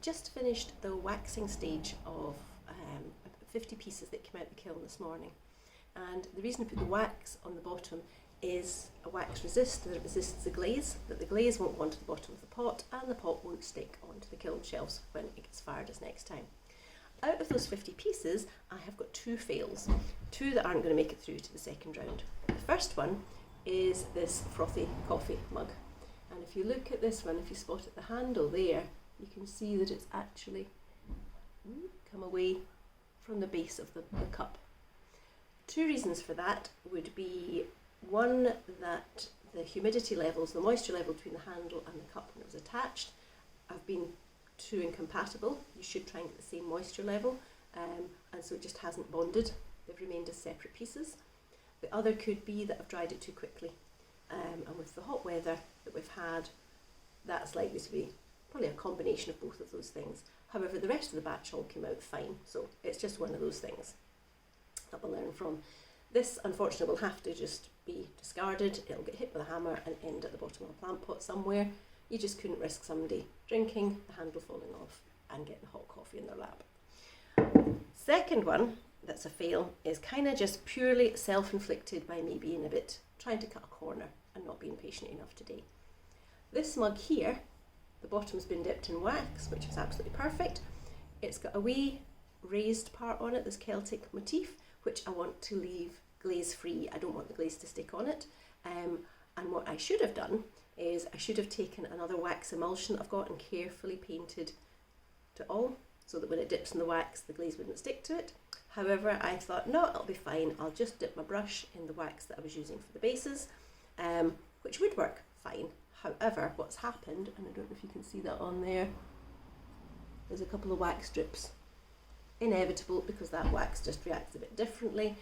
just finished the waxing stage of 50 pieces that came out the kiln this morning. And the reason I put the wax on the bottom is a wax resist that it resists the glaze, that the glaze won't go onto the bottom of the pot and the pot won't stick onto the kiln shelves when it gets fired as next time. Out of those 50 pieces, I have got 2 fails, 2 that aren't going to make it through to the second round. The first one is this frothy coffee mug. And if you look at this one, if you spot at the handle there, you can see that it's actually come away from the base of the cup. 2 reasons for that would be, one, that the humidity levels, the moisture level between the handle and the cup when it was attached have been too incompatible. You should try and get the same moisture level, and so it just hasn't bonded. They've remained as separate pieces. The other could be that I've dried it too quickly, and with the hot weather that we've had, that's likely to be probably a combination of both of those things. However, the rest of the batch all came out fine, so it's just one of those things that we'll learn from. This, unfortunately, will have to just be discarded. It'll get hit with a hammer and end at the bottom of a plant pot somewhere. You just couldn't risk somebody drinking, the handle falling off, and getting hot coffee in their lap. Second one that's a fail is kind of just purely self-inflicted by me being a bit trying to cut a corner and not being patient enough today. This mug here, the bottom's been dipped in wax, which is absolutely perfect. It's got a wee raised part on it, this Celtic motif, which I want to leave glaze free. I don't want the glaze to stick on it. And what I should have done is I should have taken another wax emulsion I've got and carefully painted it all so that when it dips in the wax the glaze wouldn't stick to it. However, I thought, no, it'll be fine. I'll just dip my brush in the wax that I was using for the bases, which would work fine. However, what's happened, and I don't know if you can see that on there, there's a couple of wax drips. Inevitable, because that wax just reacts a bit differently.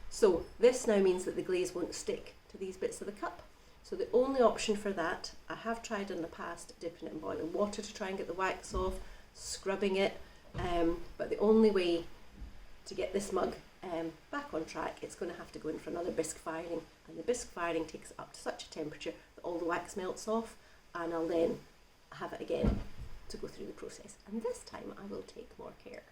So this now means that the glaze won't stick to these bits of the cup. So the only option for that, I have tried in the past dipping it in boiling water to try and get the wax off, scrubbing it, but the only way to get this mug back on track, it's going to have to go in for another bisque firing, and the bisque firing takes it up to such a temperature that all the wax melts off, and I'll then have it again to go through the process. And this time I will take more care.